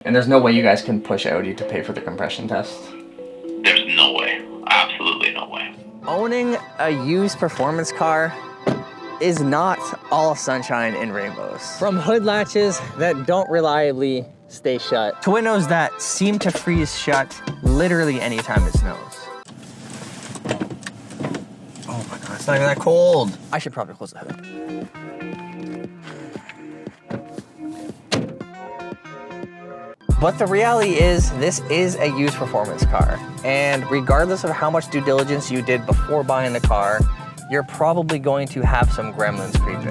And there's no way you guys can push Audi to pay for the compression test? There's no way. Absolutely no way. Owning a used performance car is not all sunshine and rainbows. From hood latches that don't reliably stay shut to windows that seem to freeze shut literally anytime it snows. Oh my God, it's not even that cold. I should probably close the hood. But the reality is, this is a used performance car. And regardless of how much due diligence you did before buying the car, you're probably going to have some gremlins creep in.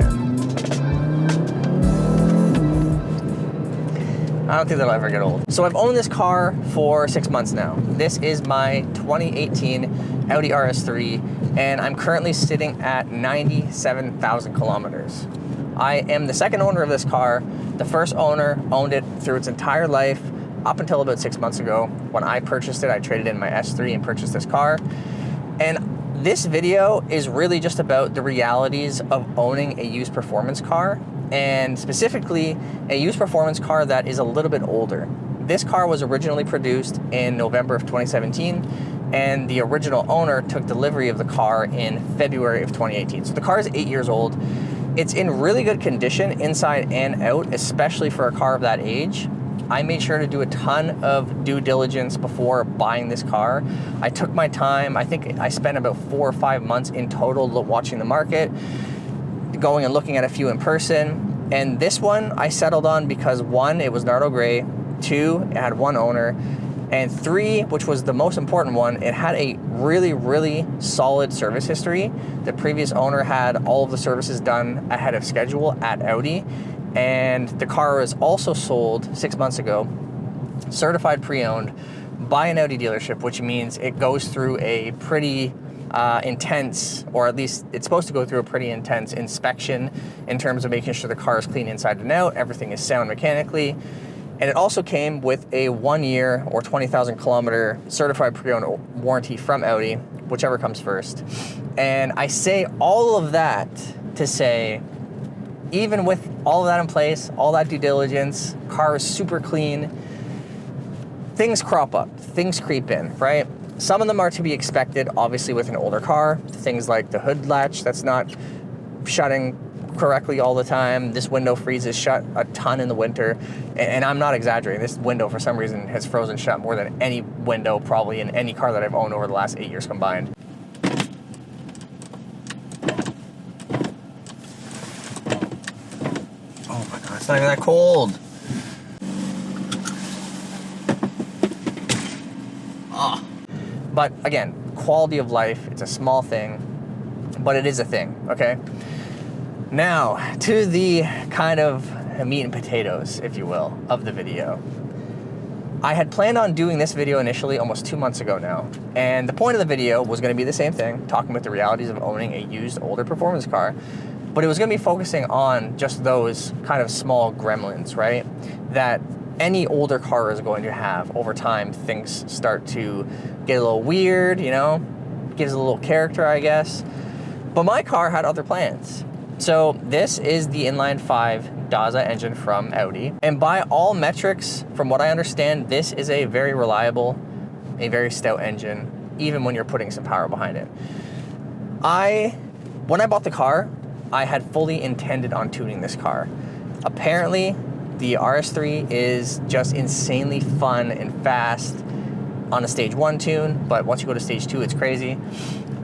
I don't think that'll ever get old. So I've owned this car for 6 months now. This is my 2018 Audi RS3, and I'm currently sitting at 97,000 kilometers. I am the second owner of this car. The first owner owned it through its entire life up until about 6 months ago. When I purchased it, I traded in my S3 and purchased this car. And this video is really just about the realities of owning a used performance car, and specifically a used performance car that is a little bit older. This car was originally produced in November of 2017, and the original owner took delivery of the car in February of 2018. So the car is 8 years old. It's in really good condition inside and out, especially for a car of that age. I made sure to do a ton of due diligence before buying this car. I took my time. I think I spent about 4 or 5 months in total watching the market, going and looking at a few in person. And this one I settled on because 1, it was Nardo Grey, 2, it had 1 owner, and 3, which was the most important one, it had a really, really solid service history. The previous owner had all of the services done ahead of schedule at Audi, and the car was also sold 6 months ago, certified pre-owned by an Audi dealership, which means it goes through a pretty intense, or at least it's supposed to go through a pretty intense inspection in terms of making sure the car is clean inside and out, everything is sound mechanically. And it also came with a 1 year or 20,000 kilometer certified pre-owned warranty from Audi, whichever comes first. And I say all of that to say, even with all of that in place, all that due diligence, car is super clean, things crop up, things creep in, right? Some of them are to be expected, obviously, with an older car. Things like the hood latch that's not shutting correctly all the time. This window freezes shut a ton in the winter, and I'm not exaggerating. This window, for some reason, has frozen shut more than any window probably in any car that I've owned over the last 8 years combined. Oh my God, it's not even that cold. Ah. But again, quality of life, it's a small thing, but it is a thing, okay? Now, to the kind of meat and potatoes, if you will, of the video. I had planned on doing this video initially almost 2 months ago now, and the point of the video was going to be the same thing, talking about the realities of owning a used, older performance car, but it was going to be focusing on just those kind of small gremlins, right? That any older car is going to have over time. Things start to get a little weird, you know, gives a little character, I guess. But my car had other plans. So this is the inline-5 Daza engine from Audi. And by all metrics, from what I understand, this is a very reliable, a very stout engine, even when you're putting some power behind it. When I bought the car, I had fully intended on tuning this car. Apparently, the RS3 is just insanely fun and fast on a stage 1 tune, but once you go to stage 2, it's crazy.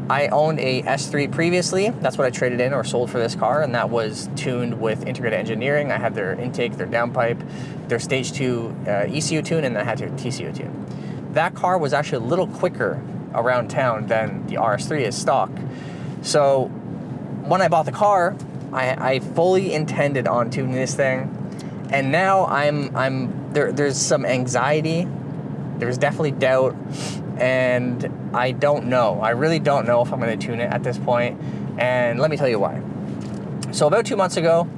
I owned a S3 previously. That's what I traded in or sold for this car, and that was tuned with integrated engineering. I had their intake, their downpipe, their stage 2 ECU tune, and then I had their TCU tune. That car was actually a little quicker around town than the RS3 is stock. So when I bought the car, I fully intended on tuning this thing, and now there's some anxiety. There's definitely doubt, and I don't know. I really don't know if I'm going to tune it at this point, and let me tell you why. So about 2 months ago,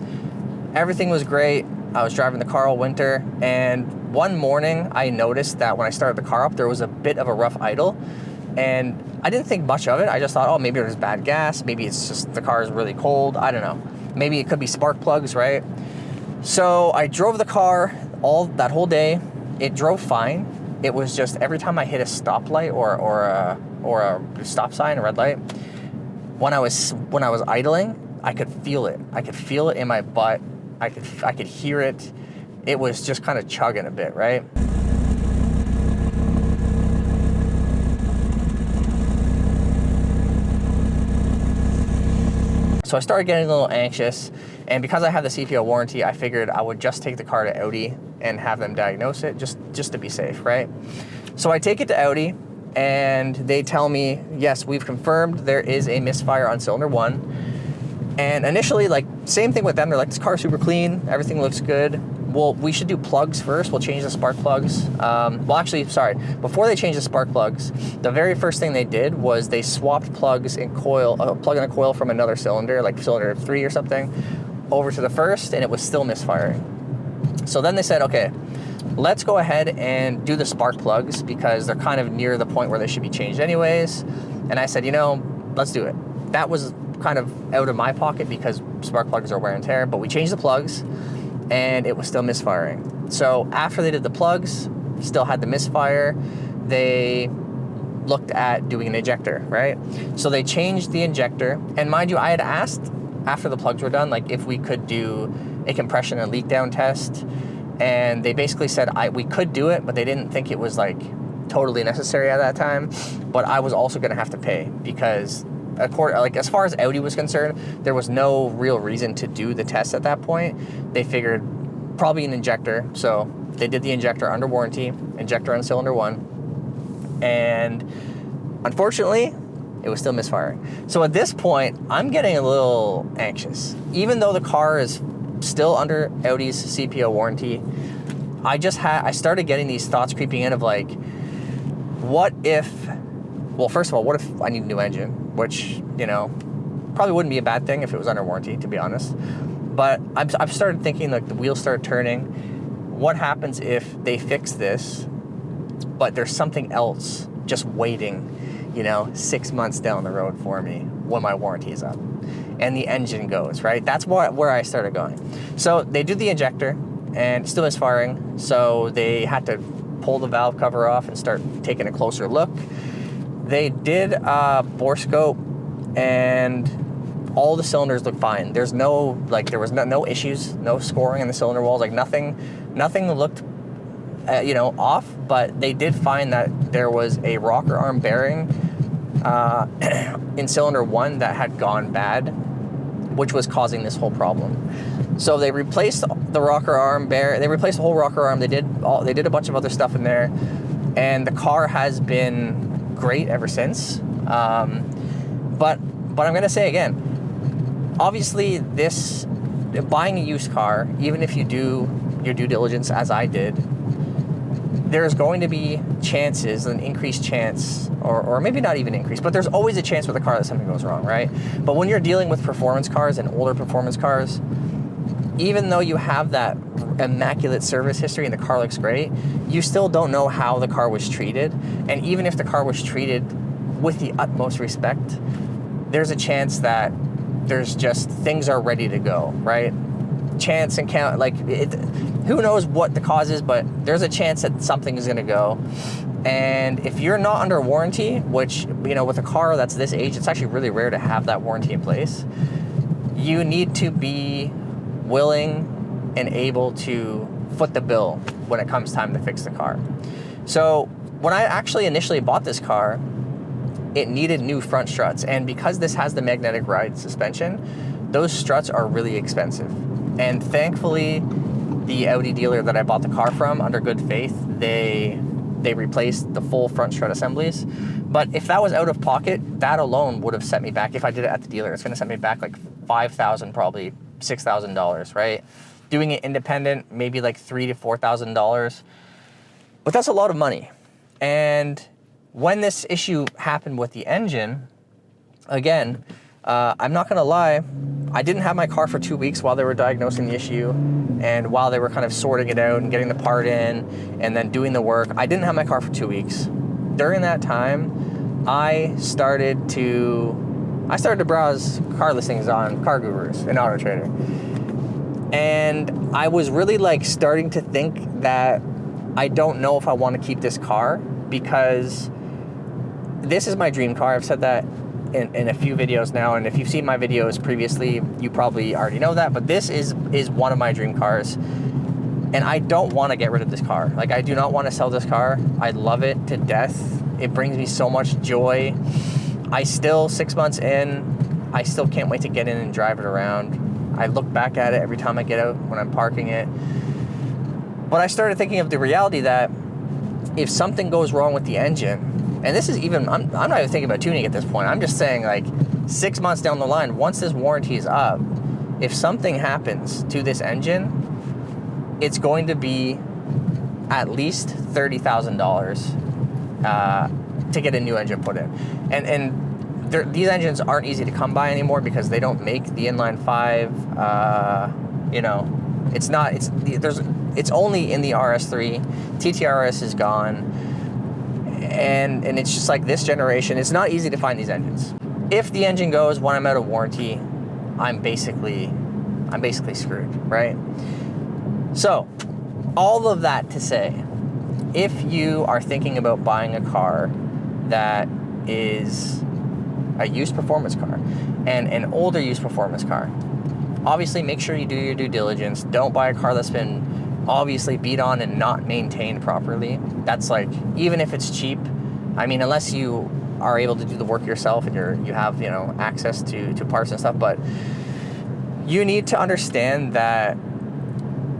everything was great. I was driving the car all winter, and one morning I noticed that when I started the car up, there was a bit of a rough idle, and I didn't think much of it. I just thought, oh, maybe there's bad gas. Maybe it's just the car is really cold. I don't know. Maybe it could be spark plugs, right? So I drove the car that whole day, it drove fine. It was just every time I hit a stoplight or a stop sign, a red light, when I was idling, I could feel it. I could feel it in my butt. I could hear it. It was just kind of chugging a bit, right? So I started getting a little anxious, and because I have the CPO warranty, I figured I would just take the car to Audi and have them diagnose it just to be safe, right? So I take it to Audi, and they tell me, yes, we've confirmed there is a misfire on cylinder 1. And initially, like, same thing with them. They're like, this car's super clean, everything looks good. Well, we should do plugs first. We'll change the spark plugs. Well, actually, sorry. Before they changed the spark plugs, the very first thing they did was they swapped plugs and coil, plug in a coil from another cylinder, like cylinder 3 or something, over to the first, and it was still misfiring. So then they said, okay, let's go ahead and do the spark plugs because they're kind of near the point where they should be changed anyways. And I said, you know, let's do it. That was kind of out of my pocket because spark plugs are wear and tear, but we changed the plugs and it was still misfiring. So after they did the plugs, still had the misfire, they looked at doing an injector, right? So they changed the injector, and mind you, I had asked after the plugs were done, like if we could do a compression and leak down test, and they basically said we could do it, but they didn't think it was like totally necessary at that time. But I was also gonna have to pay because as far as Audi was concerned, there was no real reason to do the test at that point. They figured probably an injector, so they did the injector under warranty, injector on cylinder 1, and unfortunately, it was still misfiring. So at this point, I'm getting a little anxious. Even though the car is still under Audi's CPO warranty, I started getting these thoughts creeping in of like, what if, well, first of all, what if I need a new engine? Which, you know, probably wouldn't be a bad thing if it was under warranty, to be honest. But I've started thinking, like, the wheels start turning. What happens if they fix this, but there's something else just waiting, you know, 6 months down the road for me when my warranty is up and the engine goes, right? That's where I started going. So they do the injector and it's still misfiring. So they had to pull the valve cover off and start taking a closer look. They did a bore scope and all the cylinders look fine. There's no, like, there was no issues, no scoring in the cylinder walls, like nothing looked, you know, off, but they did find that there was a rocker arm bearing in cylinder 1 that had gone bad, which was causing this whole problem. So they replaced the rocker arm they replaced the whole rocker arm. They did a bunch of other stuff in there, and the car has been great ever since. But I'm gonna say again, obviously buying a used car, even if you do your due diligence as I did, there's going to be chances, an increased chance, or maybe not even increased, but there's always a chance with a car that something goes wrong, right? But when you're dealing with performance cars and older performance cars, even though you have that immaculate service history and the car looks great, you still don't know how the car was treated. And even if the car was treated with the utmost respect, there's a chance that there's just things are ready to go, right? Chance and count, like, who knows what the cause is, but there's a chance that something is going to go. And if you're not under warranty, which, you know, with a car that's this age, it's actually really rare to have that warranty in place. You need to be willing and able to foot the bill when it comes time to fix the car. So when I actually initially bought this car, it needed new front struts, and because this has the magnetic ride suspension, those struts are really expensive. And thankfully, the Audi dealer that I bought the car from, under good faith, they replaced the full front strut assemblies. But if that was out of pocket, that alone would have set me back. If I did it at the dealer, it's going to set me back like $5,000, probably $6,000, right? Doing it independent, maybe like $3,000 to $4,000. But that's a lot of money. And when this issue happened with the engine, again, I'm not gonna lie, I didn't have my car for 2 weeks while they were diagnosing the issue and while they were kind of sorting it out and getting the part in and then doing the work. I didn't have my car for 2 weeks. During that time, I started to browse car listings on Car Gurus and Auto Trader. And I was really like starting to think that I don't know if I want to keep this car because this is my dream car. I've said that in a few videos now, and if you've seen my videos previously, you probably already know that, but this is one of my dream cars, and I don't want to get rid of this car. Like, I do not want to sell this car. I love it to death. It brings me so much joy. I still, 6 months in, I still can't wait to get in and drive it around. I look back at it every time I get out when I'm parking it. But I started thinking of the reality that if something goes wrong with the engine, and this is even, I'm not even thinking about tuning at this point. I'm just saying, like, 6 months down the line, once this warranty is up, if something happens to this engine, it's going to be at least $30,000 to get a new engine put in. And these engines aren't easy to come by anymore because they don't make the inline 5. You know, it's only in the RS3. TTRS is gone. And it's just like this generation, it's not easy to find these engines. If the engine goes when I'm out of warranty, I'm basically screwed, right? So, all of that to say, if you are thinking about buying a car that is a used performance car and an older used performance car, obviously make sure you do your due diligence. Don't buy a car that's been obviously beat on and not maintained properly. That's like, even if it's cheap, I mean, unless you are able to do the work yourself and you have, you know, access to parts and stuff, but you need to understand that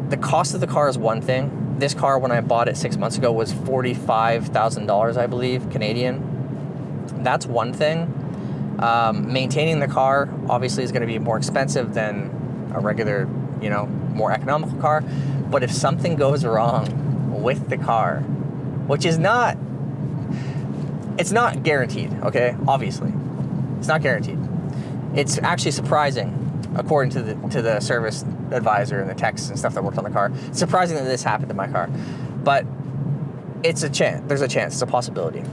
the cost of the car is one thing. This car, when I bought it 6 months ago, was $45,000, I believe, Canadian. That's one thing. Maintaining the car obviously is going to be more expensive than a regular, you know, more economical car. But if something goes wrong with the car, which is not, it's not guaranteed, okay? Obviously, it's not guaranteed. It's actually surprising, according to the service advisor and the techs and stuff that worked on the car. It's surprising that this happened to my car, but it's a chance. There's a chance. It's a possibility.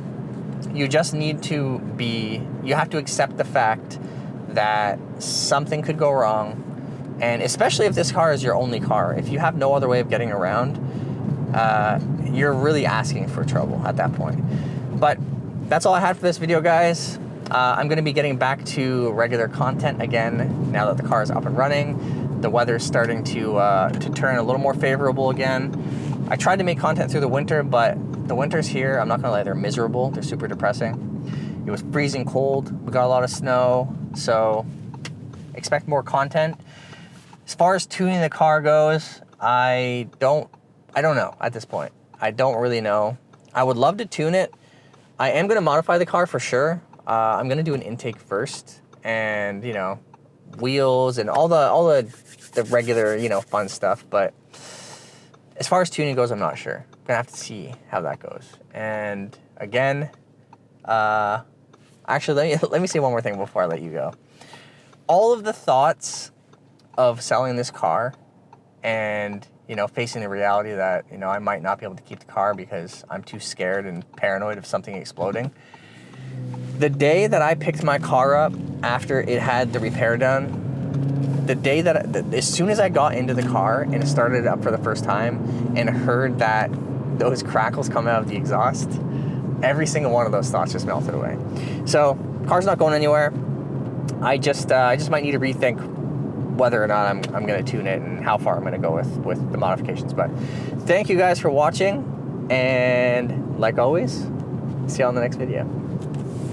You just need to you have to accept the fact that something could go wrong. And especially if this car is your only car, if you have no other way of getting around, you're really asking for trouble at that point. But that's all I had for this video, guys. I'm going to be getting back to regular content again now that the car is up and running. The weather's starting to turn a little more favorable again. I tried to make content through the winter, but the winters here, I'm not going to lie, they're miserable. They're super depressing. It was freezing cold. We got a lot of snow, so expect more content. As far as tuning the car goes, I don't know at this point. I don't really know. I would love to tune it. I am going to modify the car for sure. I'm going to do an intake first, and, you know, wheels and all the regular, you know, fun stuff. But as far as tuning goes, I'm not sure. I'm going to have to see how that goes. And again, actually, let me say one more thing before I let you go. All of the thoughts of selling this car and, you know, facing the reality that, you know, I might not be able to keep the car because I'm too scared and paranoid of something exploding. The day that I picked my car up after it had the repair done, the day that, as soon as I got into the car and it started up for the first time and heard that those crackles come out of the exhaust, every single one of those thoughts just melted away. So, car's not going anywhere. I just might need to rethink whether or not I'm going to tune it and how far I'm going to go with the modifications. But thank you guys for watching, and like always, see you on the next video.